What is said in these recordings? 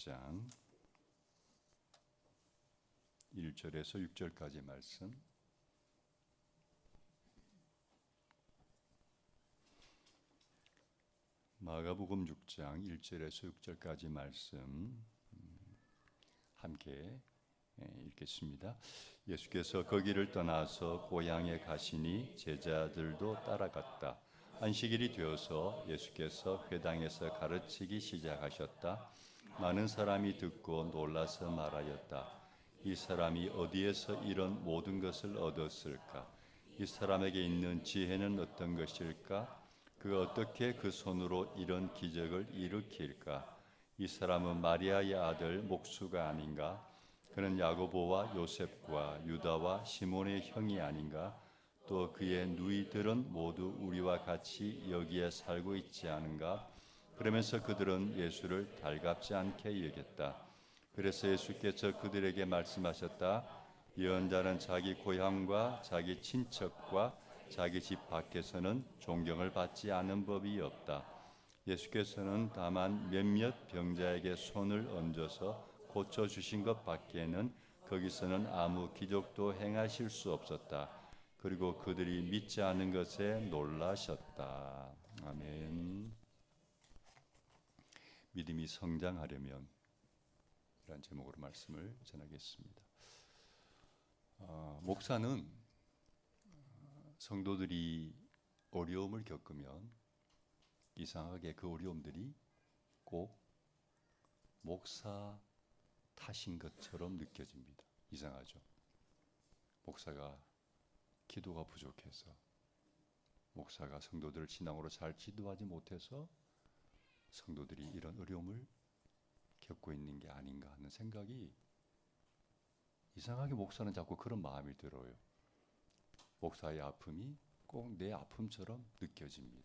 6장 1절에서 6절까지 말씀. 마가복음 6장 1절에서 6절까지 말씀 함께 읽겠습니다. 예수께서 거기를 떠나서 고향에 가시니 제자들도 따라갔다. 안식일이 되어서 예수께서 회당에서 가르치기 시작하셨다. 많은 사람이 듣고 놀라서 말하였다. 이 사람이 어디에서 이런 모든 것을 얻었을까? 이 사람에게 있는 지혜는 어떤 것일까? 그가 어떻게 그 손으로 이런 기적을 일으킬까? 이 사람은 마리아의 아들 목수가 아닌가? 그는 야고보와 요셉과 유다와 시몬의 형이 아닌가? 또 그의 누이들은 모두 우리와 같이 여기에 살고 있지 않은가? 그러면서 그들은 예수를 달갑지 않게 여겼다. 그래서 예수께서 그들에게 말씀하셨다. 예언자는 자기 고향과 자기 친척과 자기 집 밖에서는 존경을 받지 않은 법이 없다. 예수께서는 다만 몇몇 병자에게 손을 얹어서 고쳐주신 것 밖에는 거기서는 아무 기적도 행하실 수 없었다. 그리고 그들이 믿지 않은 것에 놀라셨다. 아멘. 믿음이 성장하려면 이런 제목으로 말씀을 전하겠습니다. 목사는 성도들이 어려움을 겪으면 이상하게 그 어려움들이 꼭 목사 탓인 것처럼 느껴집니다. 이상하죠? 목사가 기도가 부족해서, 목사가 성도들을 신앙으로 잘 지도하지 못해서 성도들이 이런 어려움을 겪고 있는 게 아닌가 하는 생각이, 이상하게 목사는 자꾸 그런 마음이 들어요. 목사의 아픔이 꼭 내 아픔처럼 느껴집니다.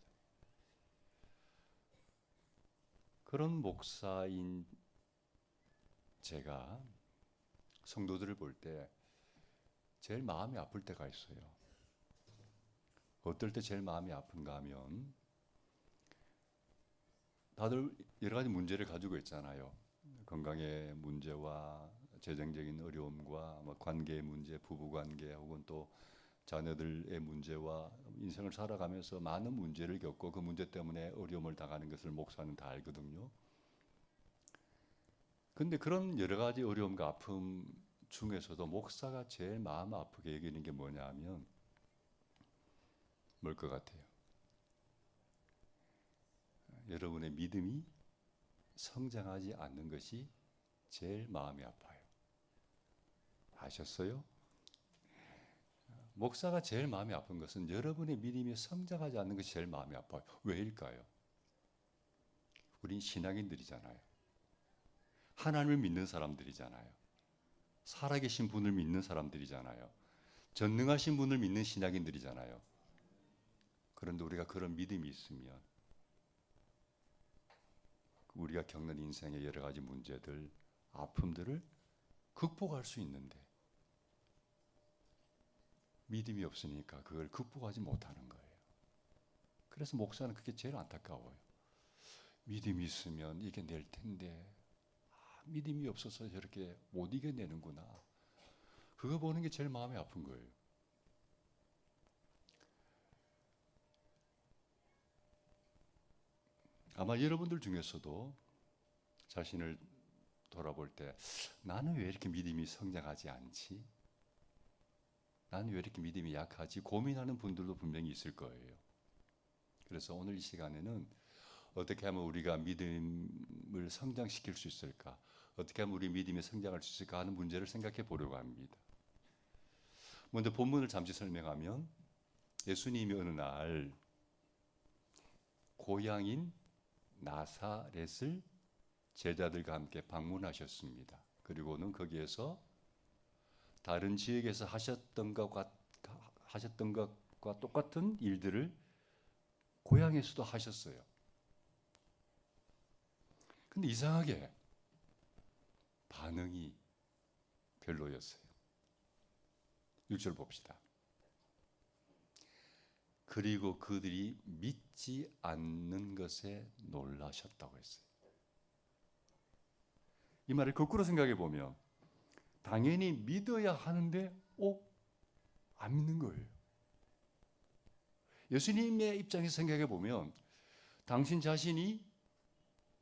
그런 목사인 제가 성도들을 볼 때 제일 마음이 아플 때가 있어요. 어떨 때 제일 마음이 아픈가 하면, 다들 여러 가지 문제를 가지고 있잖아요. 건강의 문제와 재정적인 어려움과 관계의 문제, 부부관계 혹은 또 자녀들의 문제와 인생을 살아가면서 많은 문제를 겪고 그 문제 때문에 어려움을 당하는 것을 목사는 다 알거든요. 근데 그런 여러 가지 어려움과 아픔 중에서도 목사가 제일 마음 아프게 여기는 게 뭐냐 하면 뭘 것 같아요? 여러분의 믿음이 성장하지 않는 것이 제일 마음이 아파요. 아셨어요? 목사가 제일 마음이 아픈 것은 여러분의 믿음이 성장하지 않는 것이 제일 마음이 아파요. 왜일까요? 우린 신앙인들이잖아요. 하나님을 믿는 사람들이잖아요. 살아계신 분을 믿는 사람들이잖아요. 전능하신 분을 믿는 신앙인들이잖아요. 그런데 우리가 그런 믿음이 있으면 우리가 겪는 인생의 여러 가지 문제들, 아픔들을 극복할 수 있는데 믿음이 없으니까 그걸 극복하지 못하는 거예요. 그래서 목사는 그게 제일 안타까워요. 믿음이 있으면 이겨낼 텐데 믿음이 없어서 저렇게 못 이겨내는구나. 그거 보는 게 제일 마음이 아픈 거예요. 아마 여러분들 중에서도 자신을 돌아볼 때 나는 왜 이렇게 믿음이 성장하지 않지? 나는 왜 이렇게 믿음이 약하지? 고민하는 분들도 분명히 있을 거예요. 그래서 오늘 이 시간에는 어떻게 하면 우리가 믿음을 성장시킬 수 있을까? 어떻게 하면 우리 믿음이 성장할 수 있을까 하는 문제를 생각해 보려고 합니다. 먼저 본문을 잠시 설명하면, 예수님이 어느 날 고향인 나사렛을 제자들과 함께 방문하셨습니다. 그리고는 거기에서 다른 지역에서 하셨던 것과 똑같은 일들을 고향에서도 하셨어요. 근데 이상하게 반응이 별로였어요. 6절 봅시다. 그리고 그들이 믿지 않는 것에 놀라셨다고 했어요. 이 말을 거꾸로 생각해 보면 당연히 믿어야 하는데 안 믿는 거예요. 예수님의 입장에서 생각해 보면 당신 자신이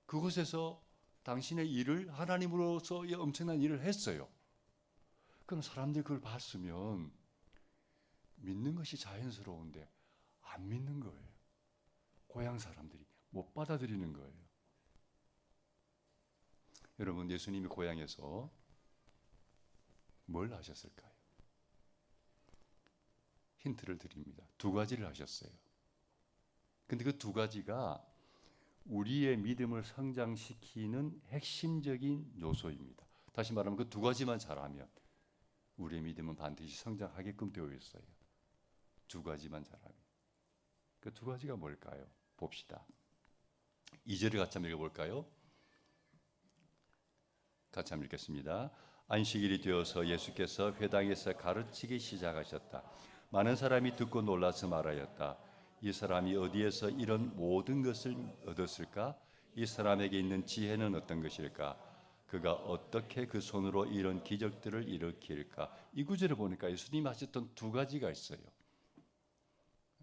그곳에서 당신의 일을 하나님으로서의 엄청난 일을 했어요. 그럼 사람들이 그걸 봤으면 믿는 것이 자연스러운데 안 믿는 거예요. 고향 사람들이 못 받아들이는 거예요. 여러분, 예수님이 고향에서 뭘 하셨을까요? 힌트를 드립니다. 두 가지를 하셨어요. 근데 그 두 가지가 우리의 믿음을 성장시키는 핵심적인 요소입니다. 다시 말하면 그 두 가지만 잘하면 우리의 믿음은 반드시 성장하게끔 되어 있어요. 두 가지만 잘하면. 그 두 가지가 뭘까요? 봅시다. 2절을 같이 한번 읽어볼까요? 같이 한번 읽겠습니다. 안식일이 되어서 예수께서 회당에서 가르치기 시작하셨다. 많은 사람이 듣고 놀라서 말하였다. 이 사람이 어디에서 이런 모든 것을 얻었을까? 이 사람에게 있는 지혜는 어떤 것일까? 그가 어떻게 그 손으로 이런 기적들을 일으킬까? 이 구절을 보니까 예수님이 하셨던 두 가지가 있어요.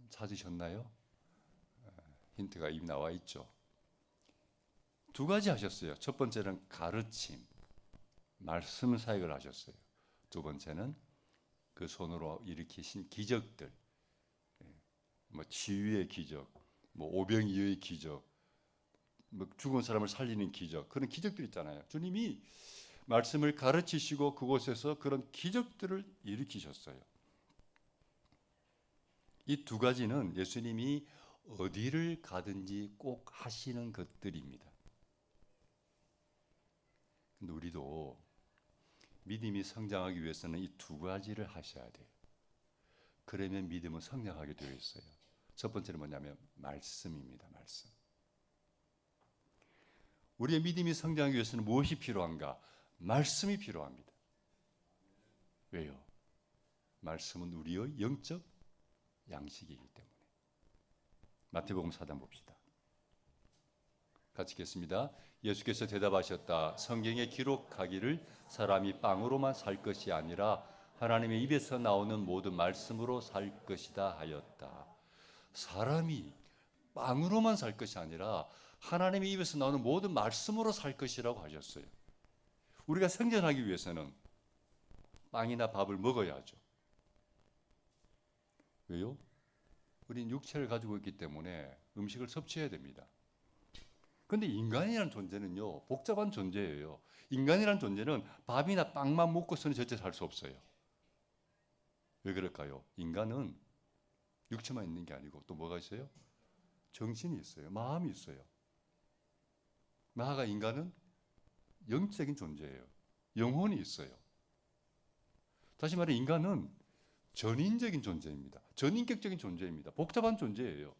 찾으셨나요? 힌트가 이미 나와 있죠. 두 가지 하셨어요. 첫 번째는 가르침, 말씀 사역을 하셨어요. 두 번째는 그 손으로 일으키신 기적들, 뭐 치유의 기적, 뭐 오병이어의 기적, 뭐 죽은 사람을 살리는 기적, 그런 기적들 있잖아요. 주님이 말씀을 가르치시고 그곳에서 그런 기적들을 일으키셨어요. 이 두 가지는 예수님이 어디를 가든지 꼭 하시는 것들입니다. 근데 우리도 믿음이 성장하기 위해서는 이 두 가지를 하셔야 돼요. 그러면 믿음은 성장하게 되어 있어요. 첫 번째는 뭐냐면 말씀입니다. 말씀. 우리의 믿음이 성장하기 위해서는 무엇이 필요한가? 말씀이 필요합니다. 왜요? 말씀은 우리의 영적 양식이기 때문에. 마태복음 4장 봅시다. 같이 읽겠습니다. 예수께서 대답하셨다. 성경에 기록하기를 사람이 빵으로만 살 것이 아니라 하나님의 입에서 나오는 모든 말씀으로 살 것이다 하였다. 사람이 빵으로만 살 것이 아니라 하나님의 입에서 나오는 모든 말씀으로 살 것이라고 하셨어요. 우리가 생존하기 위해서는 빵이나 밥을 먹어야죠. 왜요? 우리는 육체를 가지고 있기 때문에 음식을 섭취해야 됩니다. 그런데 인간이라는 존재는요, 복잡한 존재예요. 인간이라는 존재는 밥이나 빵만 먹고서는 절대 살 수 없어요. 왜 그럴까요? 인간은 육체만 있는 게 아니고 또 뭐가 있어요? 정신이 있어요. 마음이 있어요. 나아가 인간은 영적인 존재예요. 영혼이 있어요. 다시 말해 인간은 전인적인 존재입니다. 전인격적인 존재입니다. 복잡한 존재예요.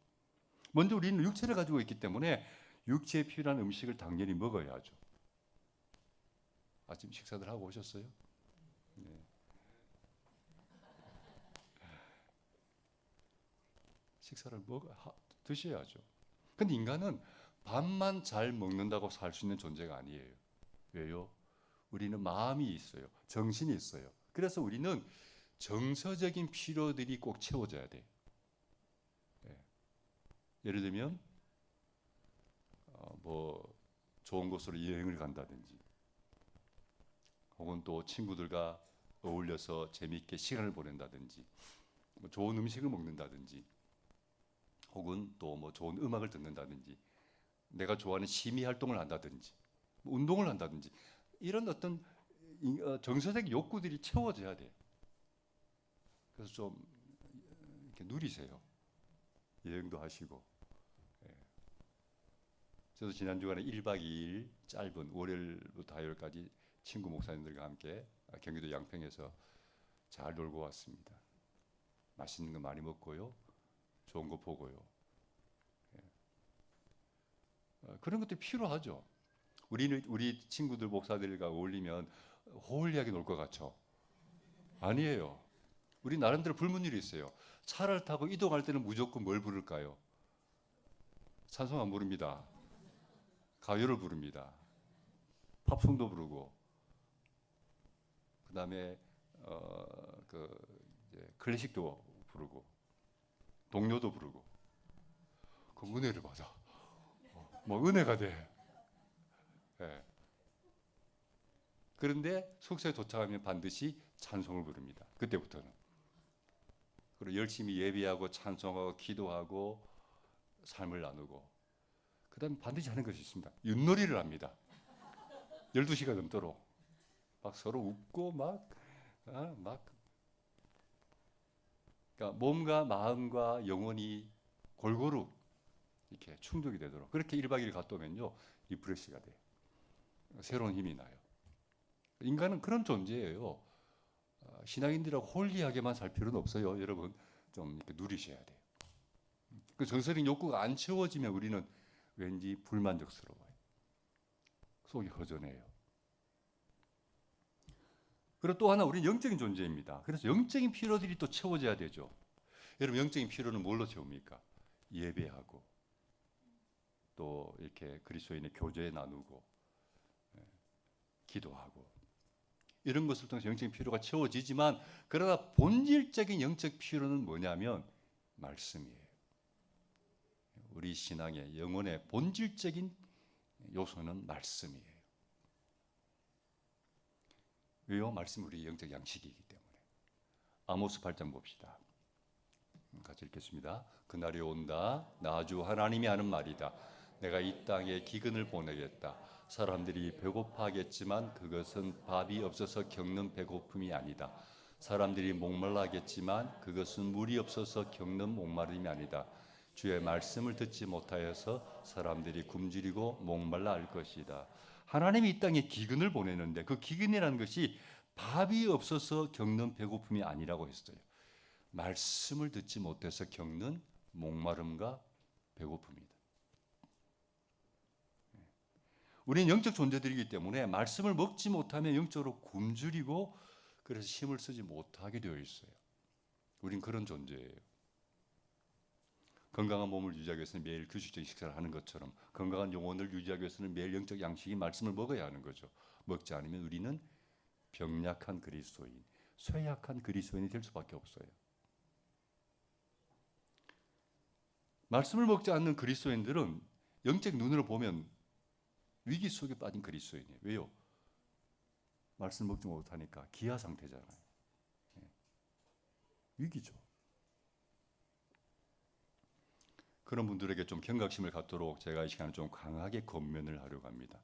먼저 우리는 육체를 가지고 있기 때문에 육체에 필요한 음식을 당연히 먹어야죠. 아침 식사들 하고 오셨어요? 네. 식사를 드셔야죠. 근데 인간은 밥만 잘 먹는다고 살 수 있는 존재가 아니에요. 왜요? 우리는 마음이 있어요. 정신이 있어요. 그래서 우리는 정서적인 필요들이 꼭 채워져야 돼요. 네. 예를 들면 뭐 좋은 곳으로 여행을 간다든지 혹은 또 친구들과 어울려서 재미있게 시간을 보낸다든지 뭐 좋은 음식을 먹는다든지 혹은 또 뭐 좋은 음악을 듣는다든지 내가 좋아하는 취미 활동을 한다든지 뭐 운동을 한다든지 이런 어떤 정서적 욕구들이 채워져야 돼요. 그래서 좀 이렇게 누리세요. 여행도 하시고. 예. 저도 지난 주간에 1박 2일 짧은 월요일부터 화요일까지 친구 목사님들과 함께 경기도 양평에서 잘 놀고 왔습니다. 맛있는 거 많이 먹고요. 좋은 거 보고요. 예. 그런 것들이 필요하죠. 우리 친구들 목사들과 어울리면 호홀리하게 놀 것 같죠? 아니에요. 우리 나름대로 불문율이 있어요. 차를 타고 이동할 때는 무조건 뭘 부를까요? 찬송 안 부릅니다. 가요를 부릅니다. 팝송도 부르고, 그 다음에 클래식도 부르고, 동요도 부르고, 그 은혜를 받아. 뭐 은혜가 돼. 예. 그런데 숙소에 도착하면 반드시 찬송을 부릅니다. 그때부터는. 그리고 열심히 예배하고 찬송하고 기도하고 삶을 나누고, 그 다음에 반드시 하는 것이 있습니다. 윷놀이를 합니다. 12시가 넘도록 막 서로 웃고 그러니까 몸과 마음과 영혼이 골고루 이렇게 충족이 되도록 그렇게 1박 2일 갔다 오면요, 리프레시가 돼요. 새로운 힘이 나요. 인간은 그런 존재예요. 신앙인들하고 홀리하게만 살 필요는 없어요. 여러분 좀 이렇게 누리셔야 돼요. 그 정서적 욕구가 안 채워지면 우리는 왠지 불만족스러워요. 속이 허전해요. 그리고 또 하나, 우리는 영적인 존재입니다. 그래서 영적인 필요들이 또 채워져야 되죠. 여러분, 영적인 필요는 뭘로 채웁니까? 예배하고, 또 이렇게 그리스도인의 교제 나누고, 기도하고, 이런 것을 통해서 영적인 필요가 채워지지만, 그러나 본질적인 영적 필요는 뭐냐면 말씀이에요. 우리 신앙의 영혼의 본질적인 요소는 말씀이에요. 왜요? 말씀 우리 영적 양식이기 때문에. 아모스 8장 봅시다. 같이 읽겠습니다. 그날이 온다. 나 주 하나님이 하는 말이다. 내가 이 땅에 기근을 보내겠다. 사람들이 배고파하겠지만 그것은 밥이 없어서 겪는 배고픔이 아니다. 사람들이 목말라하겠지만 그것은 물이 없어서 겪는 목마름이 아니다. 주의 말씀을 듣지 못하여서 사람들이 굶주리고 목말라 할 것이다. 하나님이 이 땅에 기근을 보내는데 그 기근이라는 것이 밥이 없어서 겪는 배고픔이 아니라고 했어요. 말씀을 듣지 못해서 겪는 목마름과 배고픔이다. 우리는 영적 존재들이기 때문에 말씀을 먹지 못하면 영적으로 굶주리고 그래서 힘을 쓰지 못하게 되어 있어요. 우린 그런 존재예요. 건강한 몸을 유지하기 위해서는 매일 규칙적인 식사를 하는 것처럼 건강한 영혼을 유지하기 위해서는 매일 영적 양식인 말씀을 먹어야 하는 거죠. 먹지 않으면 우리는 병약한 그리스도인, 쇠약한 그리스도인이 될 수밖에 없어요. 말씀을 먹지 않는 그리스도인들은 영적 눈으로 보면 위기 속에 빠진 그리스도인이에요. 왜요? 말씀 먹지 못하니까 기아 상태잖아요. 위기죠. 그런 분들에게 좀 경각심을 갖도록 제가 이 시간에 좀 강하게 권면을 하려고 합니다.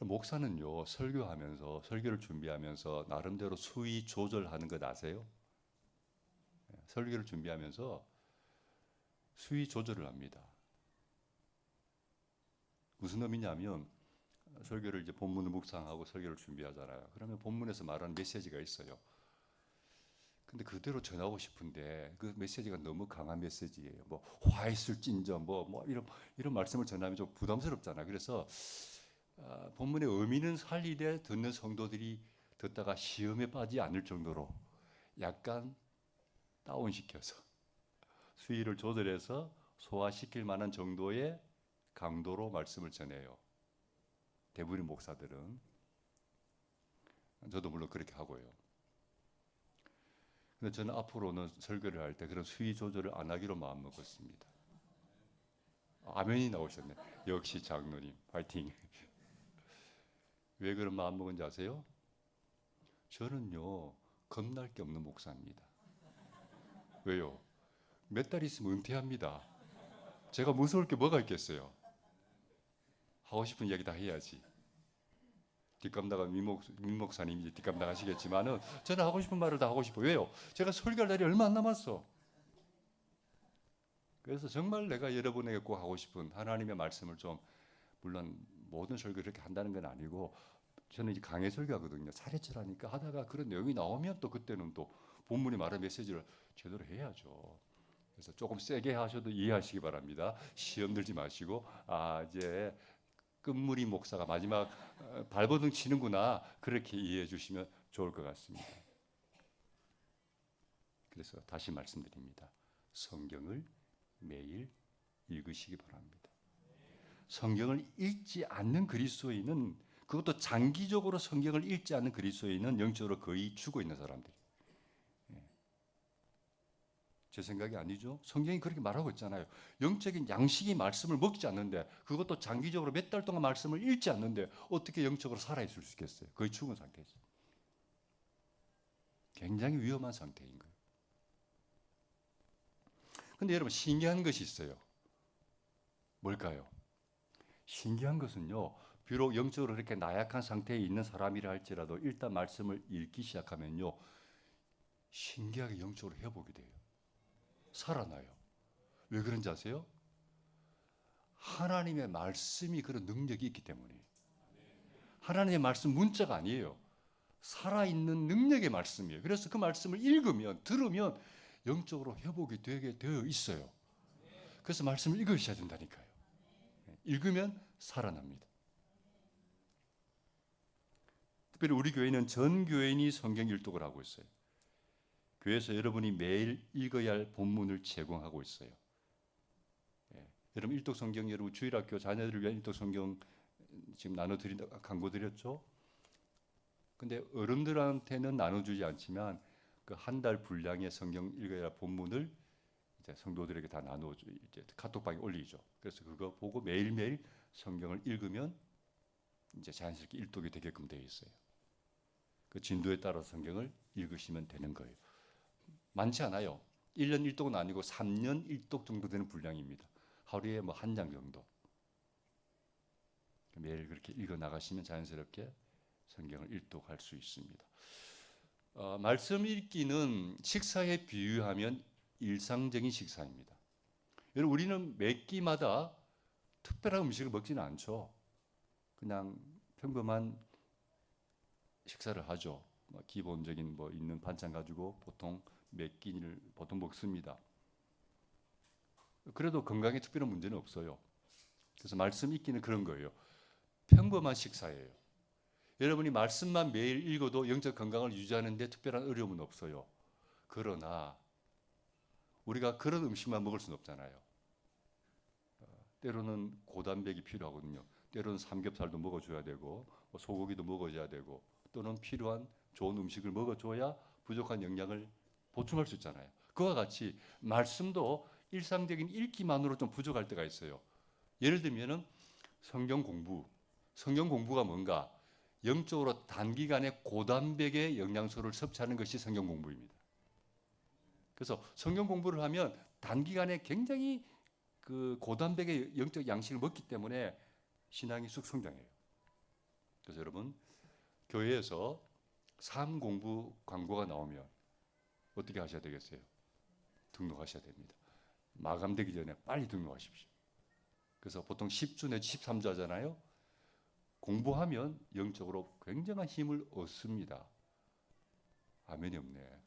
목사는요, 설교하면서 설교를 준비하면서 나름대로 수위 조절하는 것 아세요? 설교를 준비하면서 수위 조절을 합니다. 무슨 의미냐면 설교를 이제 본문을 묵상하고 설교를 준비하잖아요. 그러면 본문에서 말하는 메시지가 있어요. 근데 그대로 전하고 싶은데 그 메시지가 너무 강한 메시지예요. 뭐 화 있을진저 뭐 이런 말씀을 전하면 좀 부담스럽잖아요. 그래서 본문의 의미는 살리되 듣는 성도들이 듣다가 시험에 빠지지 않을 정도로 약간 다운시켜서 수위를 조절해서 소화시킬 만한 정도의 강도로 말씀을 전해요. 대부분의 목사들은. 저도 물론 그렇게 하고요. 근데 저는 앞으로는 설교를 할 때 그런 수위 조절을 안 하기로 마음먹었습니다. 아멘이 나오셨네. 역시 장로님 파이팅. 왜 그런 마음먹은지 아세요? 저는요 겁날 게 없는 목사입니다. 왜요? 몇 달 있으면 은퇴합니다. 제가 무서울 게 뭐가 있겠어요? 하고 싶은 이야기 다 해야지. 뒷감당한 민목사님이 이제 뒷감당하시겠지만은 저는 하고 싶은 말을 다 하고 싶어요. 왜요? 제가 설교할 날이 얼마 안 남았어. 그래서 정말 내가 여러분에게 꼭 하고 싶은 하나님의 말씀을 좀, 물론 모든 설교를 그렇게 한다는 건 아니고 저는 이제 강해 설교하거든요. 사례처라니까 하다가 그런 내용이 나오면 또 그때는 또 본문이 말하는 메시지를 제대로 해야죠. 그래서 조금 세게 하셔도 이해하시기 바랍니다. 시험 들지 마시고 이제 끝무리 목사가 마지막 발버둥 치는구나 그렇게 이해해 주시면 좋을 것 같습니다. 그래서 다시 말씀드립니다. 성경을 매일 읽으시기 바랍니다. 성경을 읽지 않는 그리스도인은, 그것도 장기적으로 성경을 읽지 않는 그리스도인은 영적으로 거의 죽어 있는 사람들이. 제 생각이 아니죠. 성경이 그렇게 말하고 있잖아요. 영적인 양식이 말씀을 먹지 않는데, 그것도 장기적으로 몇 달 동안 말씀을 읽지 않는데 어떻게 영적으로 살아있을 수 있겠어요? 거의 죽은 상태죠. 굉장히 위험한 상태인 거예요. 근데 여러분, 신기한 것이 있어요. 뭘까요? 신기한 것은요, 비록 영적으로 그렇게 나약한 상태에 있는 사람이라 할지라도 일단 말씀을 읽기 시작하면요, 신기하게 영적으로 회복이 돼요. 살아나요. 왜 그런지 아세요? 하나님의 말씀이 그런 능력이 있기 때문이에요. 하나님의 말씀 문자가 아니에요. 살아있는 능력의 말씀이에요. 그래서 그 말씀을 읽으면, 들으면 영적으로 회복이 되게 되어 있어요. 그래서 말씀을 읽으셔야 된다니까요. 읽으면 살아납니다. 특별히 우리 교회는 전 교인이 성경 일독을 하고 있어요. 교회에서 여러분이 매일 읽어야 할 본문을 제공하고 있어요. 여러분 일독 성경, 여러분 주일학교 자녀들을 위한 일독 성경 지금 나눠드린다 광고드렸죠. 근데 어른들한테는 나눠주지 않지만 그 한 달 분량의 성경 읽어야 할 본문을 이제 성도들에게 다 나눠줘, 이제 카톡방에 올리죠. 그래서 그거 보고 매일매일 성경을 읽으면 이제 자연스럽게 일독이 되게끔 되어 있어요. 그 진도에 따라 성경을 읽으시면 되는 거예요. 많지 않아요. 1년 1독은 아니고 3년 1독 정도 되는 분량입니다. 하루에 뭐 한 장 정도. 매일 그렇게 읽어 나가시면 자연스럽게 성경을 일독할 수 있습니다. 말씀 읽기는 식사에 비유하면 일상적인 식사입니다. 여러분, 우리는 매 끼마다 특별한 음식을 먹지는 않죠. 그냥 평범한 식사를 하죠. 기본적인 뭐 있는 반찬 가지고 보통 몇 끼를 보통 먹습니다. 그래도 건강에 특별한 문제는 없어요. 그래서 말씀 읽기는 그런 거예요. 평범한 식사예요. 여러분이 말씀만 매일 읽어도 영적 건강을 유지하는 데 특별한 어려움은 없어요. 그러나 우리가 그런 음식만 먹을 수는 없잖아요. 때로는 고단백이 필요하거든요. 때로는 삼겹살도 먹어줘야 되고 소고기도 먹어줘야 되고, 또는 필요한 좋은 음식을 먹어줘야 부족한 영양을 보충할 수 있잖아요. 그와 같이 말씀도 일상적인 읽기만으로 좀 부족할 때가 있어요. 예를 들면은 성경 공부가 뭔가? 영적으로 단기간에 고단백의 영양소를 섭취하는 것이 성경 공부입니다. 그래서 성경 공부를 하면 단기간에 굉장히 그 고단백의 영적 양식을 먹기 때문에 신앙이 쑥 성장해요. 그래서 여러분, 교회에서 삶 공부 광고가 나오면 어떻게 하셔야 되겠어요? 등록하셔야 됩니다. 마감되기 전에 빨리 등록하십시오. 그래서 보통 10주 내지 13주 하잖아요. 공부하면 영적으로 굉장한 힘을 얻습니다. 아멘이 없네.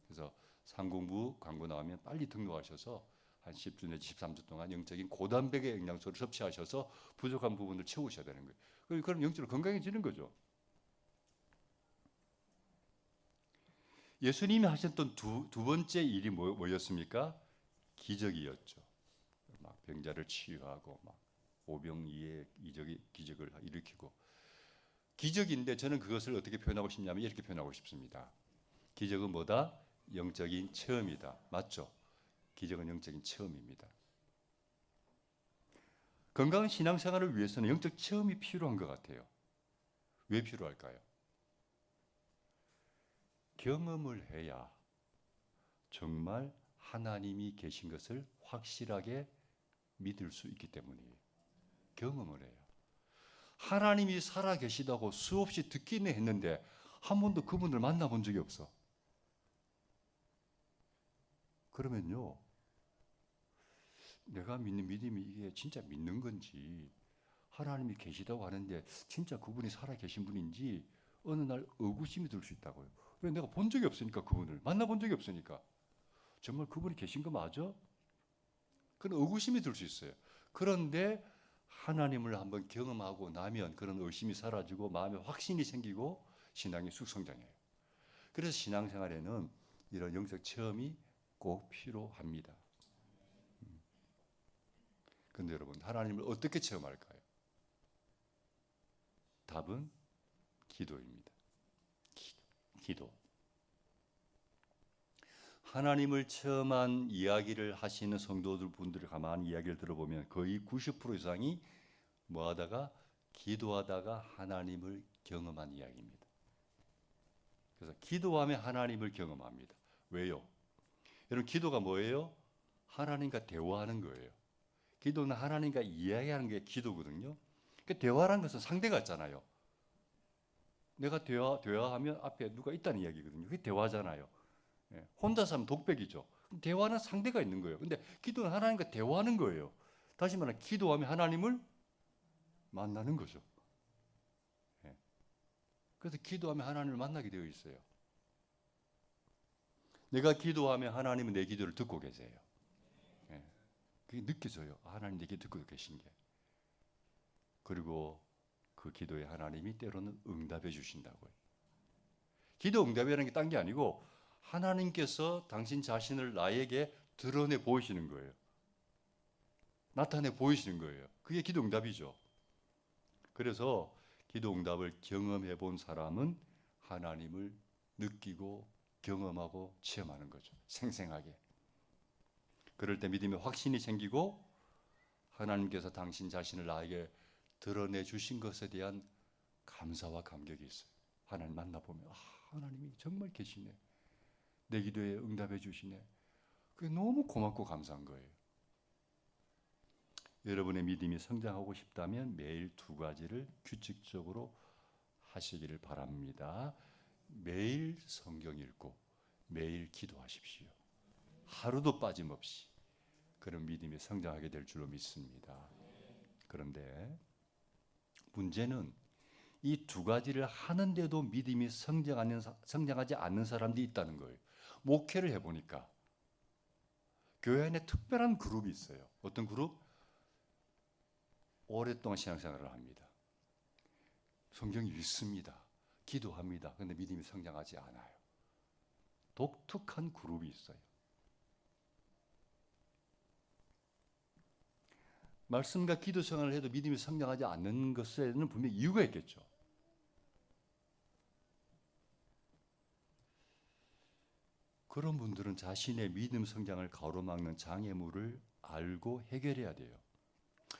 그래서 상공부 광고 나오면 빨리 등록하셔서 한 10주 내지 13주 동안 영적인 고단백의 영양소를 섭취하셔서 부족한 부분을 채우셔야 되는 거예요. 그럼 영적으로 건강해지는 거죠. 예수님이 하셨던 두 번째 일이 뭐였습니까? 기적이었죠. 막 병자를 치유하고 막 오병이의 기적을 일으키고. 기적인데 저는 그것을 어떻게 표현하고 싶냐면 이렇게 표현하고 싶습니다. 기적은 뭐다? 영적인 체험이다. 맞죠? 기적은 영적인 체험입니다. 건강한 신앙생활을 위해서는 영적 체험이 필요한 것 같아요. 왜 필요할까요? 경험을 해야 정말 하나님이 계신 것을 확실하게 믿을 수 있기 때문이에요. 경험을 해요. 하나님이 살아 계시다고 수없이 듣기는 했는데 한 번도 그분을 만나본 적이 없어. 그러면요, 내가 믿는 믿음이 이게 진짜 믿는 건지, 하나님이 계시다고 하는데 진짜 그분이 살아 계신 분인지 어느 날 의구심이 들 수 있다고요. 왜? 내가 본 적이 없으니까, 그분을 만나본 적이 없으니까. 정말 그분이 계신 거 맞아? 그런 의구심이 들 수 있어요. 그런데 하나님을 한번 경험하고 나면 그런 의심이 사라지고 마음에 확신이 생기고 신앙이 쑥 성장해요. 그래서 신앙생활에는 이런 영적 체험이 꼭 필요합니다. 근데 여러분, 하나님을 어떻게 체험할까요? 답은 기도입니다. 기도. 하나님을 체험한 이야기를 하시는 성도들 분들을 가만히 이야기를 들어보면 거의 90% 이상이 뭐하다가 기도하다가 하나님을 경험한 이야기입니다. 그래서 기도하며 하나님을 경험합니다. 왜요? 여러분, 기도가 뭐예요? 하나님과 대화하는 거예요. 기도는 하나님과 이야기하는 게 기도거든요. 그 대화라는 것은 상대가 있잖아요. 내가 대화하면 앞에 누가 있다는 이야기거든요. 그게 대화잖아요. 예, 혼자서 하면 독백이죠. 대화는 상대가 있는 거예요. 근데 기도는 하나님과 대화하는 거예요. 다시 말하면 기도하면 하나님을 만나는 거죠. 예. 그래서 기도하면 하나님을 만나게 되어 있어요. 내가 기도하면 하나님은 내 기도를 듣고 계세요. 예. 그게 느껴져요. 하나님 내 기도 듣고 계신 게. 그리고 그 기도에 하나님이 때로는 응답해 주신다고요. 기도 응답이라는 게 딴 게 아니고 하나님께서 당신 자신을 나에게 드러내 보이시는 거예요. 나타내 보이시는 거예요. 그게 기도 응답이죠. 그래서 기도 응답을 경험해 본 사람은 하나님을 느끼고 경험하고 체험하는 거죠. 생생하게. 그럴 때 믿음의 확신이 생기고 하나님께서 당신 자신을 나에게 드러내 주신 것에 대한 감사와 감격이 있어요. 하나님 만나보면 하나님이 정말 계시네. 내 기도에 응답해 주시네. 그게 너무 고맙고 감사한 거예요. 여러분의 믿음이 성장하고 싶다면 매일 두 가지를 규칙적으로 하시기를 바랍니다. 매일 성경 읽고 매일 기도하십시오. 하루도 빠짐없이. 그런 믿음이 성장하게 될 줄로 믿습니다. 그런데 문제는 이 두 가지를 하는데도 믿음이 성장하지 않는 사람들이 있다는 거예요. 목회를 해보니까 교회 안에 특별한 그룹이 있어요. 어떤 그룹? 오랫동안 신앙생활을 합니다. 성경 읽습니다. 기도합니다. 그런데 믿음이 성장하지 않아요. 독특한 그룹이 있어요. 말씀과 기도 생활을 해도 믿음이 성장하지 않는 것에는 분명히 이유가 있겠죠. 그런 분들은 자신의 믿음 성장을 가로막는 장애물을 알고 해결해야 돼요.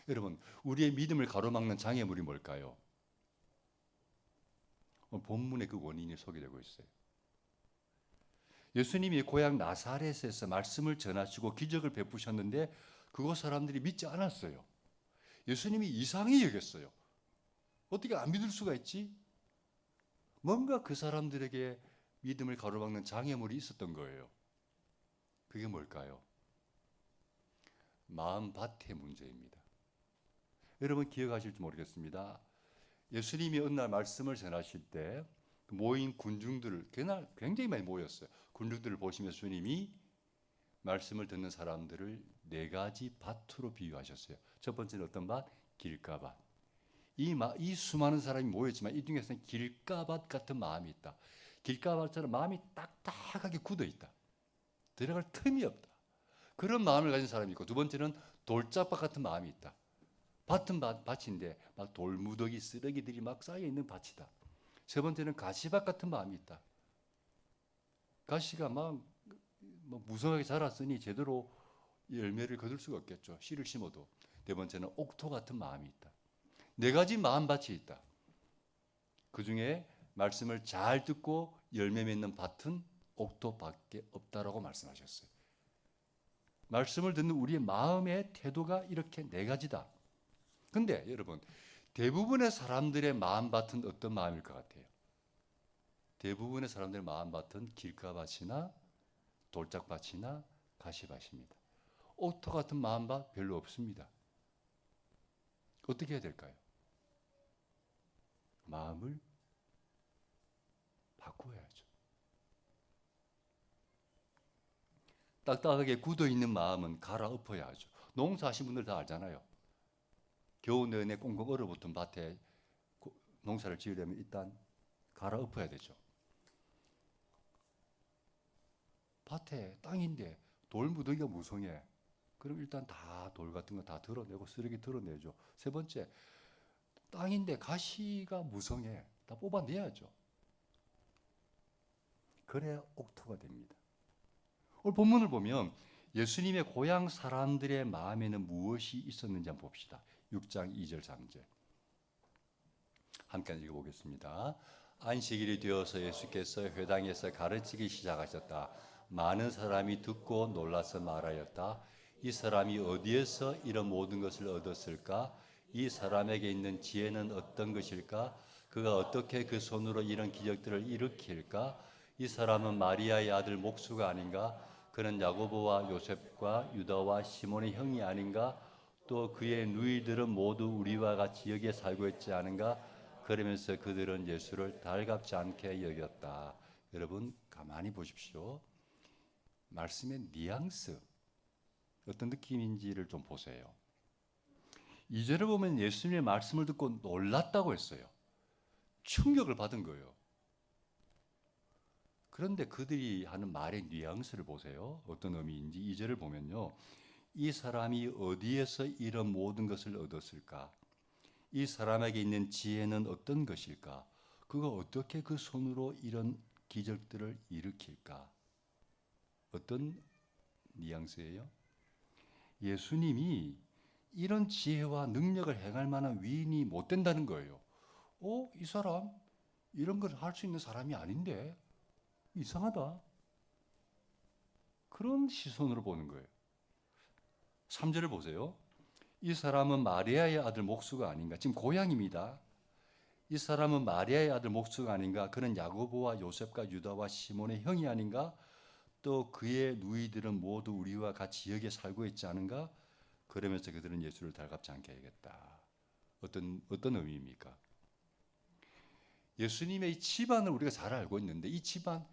여러분, 우리의 믿음을 가로막는 장애물이 뭘까요? 본문에 그 원인이 소개되고 있어요. 예수님이 고향 나사렛에서 말씀을 전하시고 기적을 베푸셨는데 그곳 사람들이 믿지 않았어요. 예수님이 이상히 여겼어요. 어떻게 안 믿을 수가 있지? 뭔가 그 사람들에게 믿음을 가로막는 장애물이 있었던 거예요. 그게 뭘까요? 마음밭의 문제입니다. 여러분 기억하실지 모르겠습니다. 예수님이 어느 날 말씀을 전하실 때 모인 군중들을 그날 굉장히 많이 모였어요. 군중들을 보시면서 주님이 말씀을 듣는 사람들을 네 가지 밭으로 비유하셨어요. 첫 번째는 어떤 밭? 길가밭. 이 수많은 사람이 모였지만 이 중에서는 길가밭 같은 마음이 있다. 길가밭처럼 마음이 딱딱하게 굳어 있다. 들어갈 틈이 없다. 그런 마음을 가진 사람이 있고 두 번째는 돌짝밭 같은 마음이 있다. 밭은 밭인데 막 돌무더기 쓰레기들이 막 쌓여 있는 밭이다. 세 번째는 가시밭 같은 마음이 있다. 가시가 막 무성하게 자랐으니 제대로 열매를 거둘 수가 없겠죠. 씨를 심어도. 네 번째는 옥토 같은 마음이 있다. 네 가지 마음밭이 있다. 그 중에 말씀을 잘 듣고 열매 맺는 밭은 옥토밖에 없다라고 말씀하셨어요. 말씀을 듣는 우리의 마음의 태도가 이렇게 네 가지다. 근데 여러분, 대부분의 사람들의 마음밭은 어떤 마음일 것 같아요? 대부분의 사람들의 마음밭은 길가밭이나 돌짝밭이나 가시밭입니다. 옥토 같은 마음밭 별로 없습니다. 어떻게 해야 될까요? 마음을 바꾸어야죠. 딱딱하게 굳어있는 마음은 갈아엎어야 하죠. 농사하신 분들 다 알잖아요. 겨우 내내 꽁꽁 얼어붙은 밭에 농사를 지으려면 일단 갈아엎어야 되죠. 밭에 땅인데 돌무더기가 무성해. 그럼 일단 다 돌 같은 거 다 드러내고 쓰레기 드러내죠. 세 번째, 땅인데 가시가 무성해. 다 뽑아내야죠. 그래야 옥토가 됩니다. 오늘 본문을 보면 예수님의 고향 사람들의 마음에는 무엇이 있었는지 한번 봅시다. 6장 2절 3절 함께 읽어보겠습니다. 안식일이 되어서 예수께서 회당에서 가르치기 시작하셨다. 많은 사람이 듣고 놀라서 말하였다. 이 사람이 어디에서 이런 모든 것을 얻었을까? 이 사람에게 있는 지혜는 어떤 것일까? 그가 어떻게 그 손으로 이런 기적들을 일으킬까? 이 사람은 마리아의 아들 목수가 아닌가? 그는 야고보와 요셉과 유다와 시몬의 형이 아닌가? 또 그의 누이들은 모두 우리와 같이 여기에 살고 있지 않은가? 그러면서 그들은 예수를 달갑지 않게 여겼다. 여러분 가만히 보십시오. 말씀의 뉘앙스 어떤 느낌인지를 좀 보세요. 2절을 보면 예수님의 말씀을 듣고 놀랐다고 했어요. 충격을 받은 거예요. 그런데 그들이 하는 말의 뉘앙스를 보세요. 어떤 의미인지 2절을 보면요. 이 사람이 어디에서 이런 모든 것을 얻었을까? 이 사람에게 있는 지혜는 어떤 것일까? 그가 어떻게 그 손으로 이런 기적들을 일으킬까? 어떤 뉘앙스예요? 예수님이 이런 지혜와 능력을 행할 만한 위인이 못 된다는 거예요. 이 사람 이런 걸 할 수 있는 사람이 아닌데 이상하다. 그런 시선으로 보는 거예요. 3절을 보세요. 이 사람은 마리아의 아들 목수가 아닌가? 지금 고향입니다. 이 사람은 마리아의 아들 목수가 아닌가? 그는 야고보와 요셉과 유다와 시몬의 형이 아닌가? 또 그의 누이들은 모두 우리와 같이 여기에 살고 있지 않은가? 그러면서 그들은 예수를 달갑지 않게 하겠다. 어떤 의미입니까? 예수님의 이 집안을 우리가 잘 알고 있는데 이 집안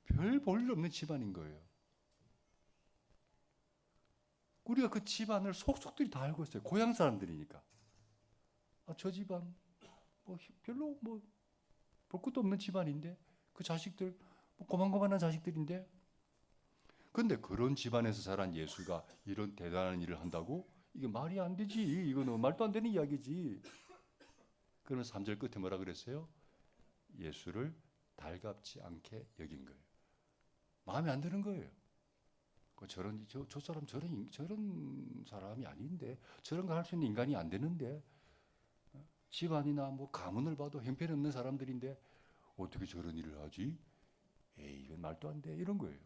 별 볼일 없는 집안인 거예요. 우리가 그 집안을 속속들이 다 알고 있어요. 고향 사람들이니까. 저 집안 별로 볼 것도 없는 집안인데 그 자식들 고만고만한 자식들인데 근데 그런 집안에서 자란 예수가 이런 대단한 일을 한다고? 이게 말이 안 되지. 이거는 말도 안 되는 이야기지. 그러면 3절 끝에 뭐라 그랬어요? 예수를 달갑지 않게 여긴 거예요. 마음에 안 드는 거예요. 저 사람 저런 사람이 아닌데 저런 거 할 수 있는 인간이 안 되는데 집안이나 가문을 봐도 형편없는 사람들인데 어떻게 저런 일을 하지? 이건 말도 안 돼. 이런 거예요.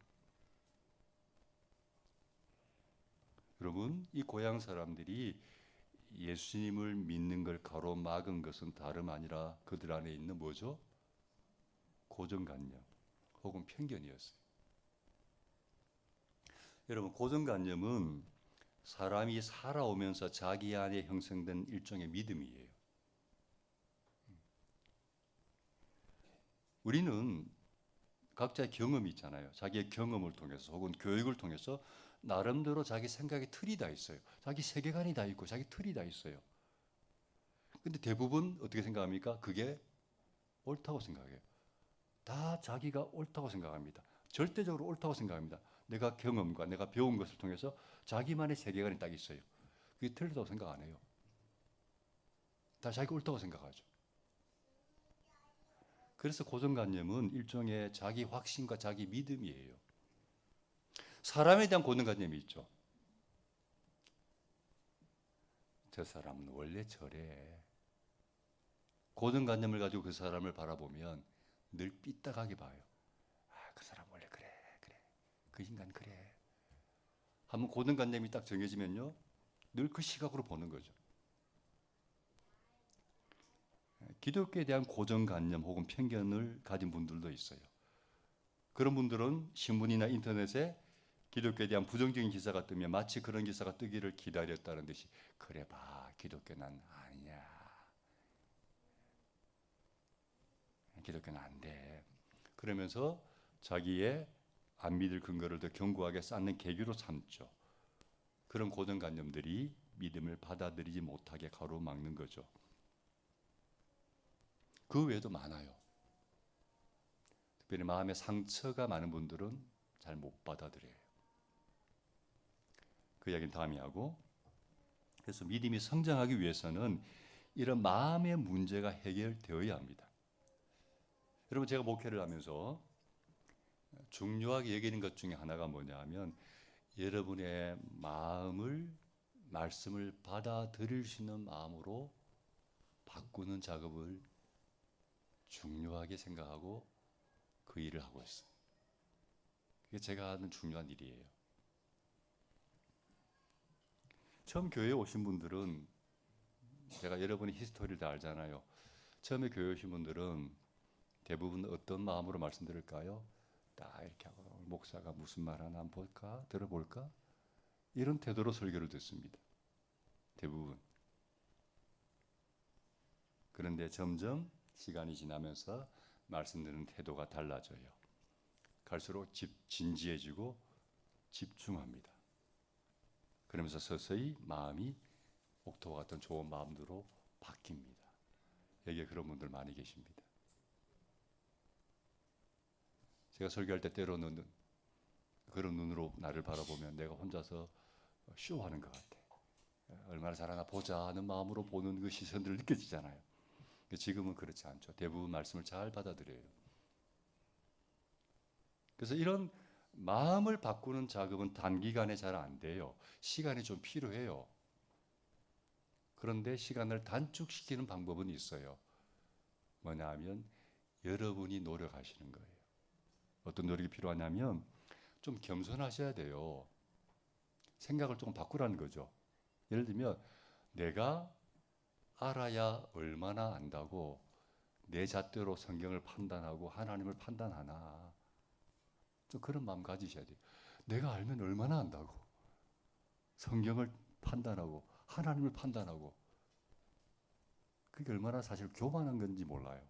여러분, 이 고향 사람들이 예수님을 믿는 걸 가로막은 것은 다름 아니라 그들 안에 있는 뭐죠? 고정관념 혹은 편견이었어요. 여러분, 고정관념은 사람이 살아오면서 자기 안에 형성된 일종의 믿음이에요. 우리는 각자의 경험이 있잖아요. 자기의 경험을 통해서 혹은 교육을 통해서 나름대로 자기 생각의 틀이 다 있어요. 자기 세계관이 다 있고 자기 틀이 다 있어요. 근데 대부분 어떻게 생각합니까? 그게 옳다고 생각해요. 다 자기가 옳다고 생각합니다. 절대적으로 옳다고 생각합니다. 내가 경험과 내가 배운 것을 통해서 자기만의 세계관이 딱 있어요. 그게 틀리다고 생각 안 해요. 다 자기가 옳다고 생각하죠. 그래서 고정관념은 일종의 자기 확신과 자기 믿음이에요. 사람에 대한 고정관념이 있죠. 저 사람은 원래 저래. 고정관념을 가지고 그 사람을 바라보면 늘 삐딱하게 봐요. 그 사람 원래 그래. 그 인간 그래. 한번 고정관념이 딱 정해지면요. 늘 그 시각으로 보는 거죠. 기독교에 대한 고정관념 혹은 편견을 가진 분들도 있어요. 그런 분들은 신문이나 인터넷에 기독교에 대한 부정적인 기사가 뜨면 마치 그런 기사가 뜨기를 기다렸다는 듯이 그래 봐 기독교는 아니야. 기독교는 안 돼. 그러면서 자기의 안 믿을 근거를 더 견고하게 쌓는 계기로 삼죠. 그런 고정관념들이 믿음을 받아들이지 못하게 가로막는 거죠. 그 외에도 많아요. 특별히 마음에 상처가 많은 분들은 잘 못 받아들여요. 그 이야기는 다음에 하고, 그래서 믿음이 성장하기 위해서는 이런 마음의 문제가 해결되어야 합니다. 여러분, 제가 목회를 하면서 중요하게 여기는 것 중에 하나가 뭐냐 하면, 여러분의 마음을, 말씀을 받아들일 수 있는 마음으로 바꾸는 작업을 중요하게 생각하고 그 일을 하고 있어요. 그게 제가 하는 중요한 일이에요. 처음 교회에 오신 분들은, 제가 여러분의 히스토리를 다 알잖아요. 처음에 교회 오신 분들은 대부분 어떤 마음으로 말씀드릴까요? 딱 이렇게 하고, 목사가 무슨 말 하나 한번 볼까? 들어볼까? 이런 태도로 설교를 듣습니다. 대부분. 그런데 점점 시간이 지나면서 말씀 듣는 태도가 달라져요. 갈수록 진지해지고 집중합니다. 그러면서 서서히 마음이 옥토와 같은 좋은 마음으로 바뀝니다. 여기에 그런 분들 많이 계십니다. 제가 설교할 때 때로는 그런 눈으로 나를 바라보면 내가 혼자서 쇼하는 것 같아. 얼마나 잘하나 보자 하는 마음으로 보는 그 시선들 느껴지잖아요. 지금은 그렇지 않죠. 대부분 말씀을 잘 받아들여요. 그래서 이런 마음을 바꾸는 작업은 단기간에 잘 안 돼요. 시간이 좀 필요해요. 그런데 시간을 단축시키는 방법은 있어요. 뭐냐 하면 여러분이 노력하시는 거예요. 어떤 노력이 필요하냐면 좀 겸손하셔야 돼요. 생각을 조금 바꾸라는 거죠. 예를 들면 내가 알아야 얼마나 안다고 내 잣대로 성경을 판단하고 하나님을 판단하나, 좀 그런 마음 가지셔야 돼요. 내가 알면 얼마나 안다고 성경을 판단하고 하나님을 판단하고, 그게 얼마나 사실 교만한 건지 몰라요.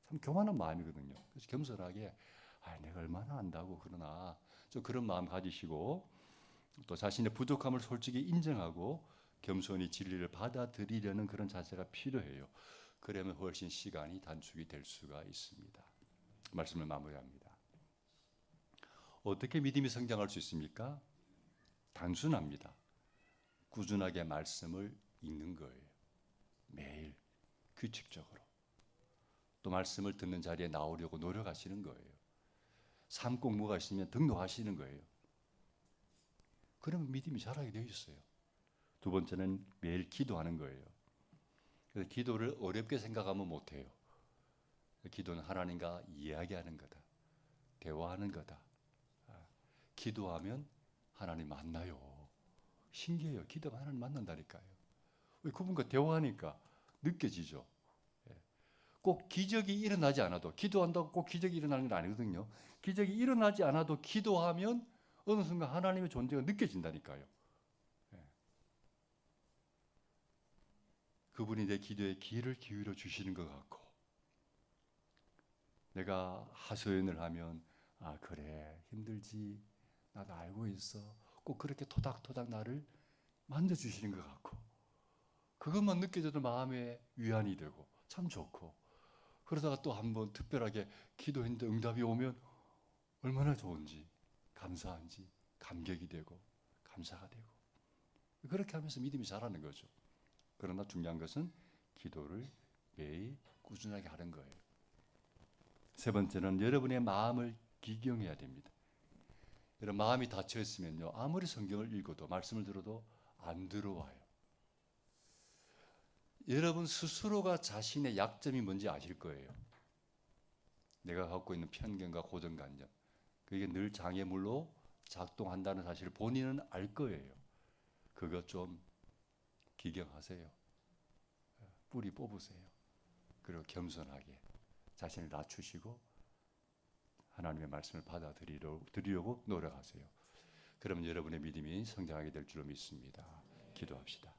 참 교만한 마음이거든요. 그래서 겸손하게 내가 얼마나 안다고, 그러나 좀 그런 마음 가지시고, 또 자신의 부족함을 솔직히 인정하고 겸손히 진리를 받아들이려는 그런 자세가 필요해요. 그러면 훨씬 시간이 단축이 될 수가 있습니다. 말씀을 마무리합니다. 어떻게 믿음이 성장할 수 있습니까? 단순합니다. 꾸준하게 말씀을 읽는 거예요. 매일 규칙적으로. 또 말씀을 듣는 자리에 나오려고 노력하시는 거예요. 삶 공부가 있으면 등록하시는 거예요. 그러면 믿음이 자라게 되어 있어요. 두 번째는 매일 기도하는 거예요. 그래서 기도를 어렵게 생각하면 못해요. 기도는 하나님과 이야기하는 거다. 대화하는 거다. 기도하면 하나님 만나요. 신기해요. 기도하면 하나님 만난다니까요. 그분과 대화하니까 느껴지죠. 꼭 기적이 일어나지 않아도, 기도한다고 꼭 기적이 일어나는 건 아니거든요. 기적이 일어나지 않아도 기도하면 어느 순간 하나님의 존재가 느껴진다니까요. 그분이 내 기도에 귀를 기울여 주시는 것 같고, 내가 하소연을 하면 그래 힘들지, 나도 알고 있어, 꼭 그렇게 토닥토닥 나를 만져주시는 것 같고, 그것만 느껴져도 마음에 위안이 되고 참 좋고, 그러다가 또 한번 특별하게 기도했는데 응답이 오면 얼마나 좋은지, 감사한지 감격이 되고 감사가 되고, 그렇게 하면서 믿음이 자라는 거죠. 그러나 중요한 것은 기도를 매일 꾸준하게 하는 거예요. 세 번째는 여러분의 마음을 기경해야 됩니다. 여러분, 마음이 닫혀 있으면요, 아무리 성경을 읽어도 말씀을 들어도 안 들어와요. 여러분 스스로가 자신의 약점이 뭔지 아실 거예요. 내가 갖고 있는 편견과 고정관념, 그게 늘 장애물로 작동한다는 사실을 본인은 알 거예요. 그거 좀 기경하세요. 뿌리 뽑으세요. 그리고 겸손하게 자신을 낮추시고 하나님의 말씀을 받아들이려고 노력하세요. 그러면 여러분의 믿음이 성장하게 될 줄로 믿습니다. 기도합시다.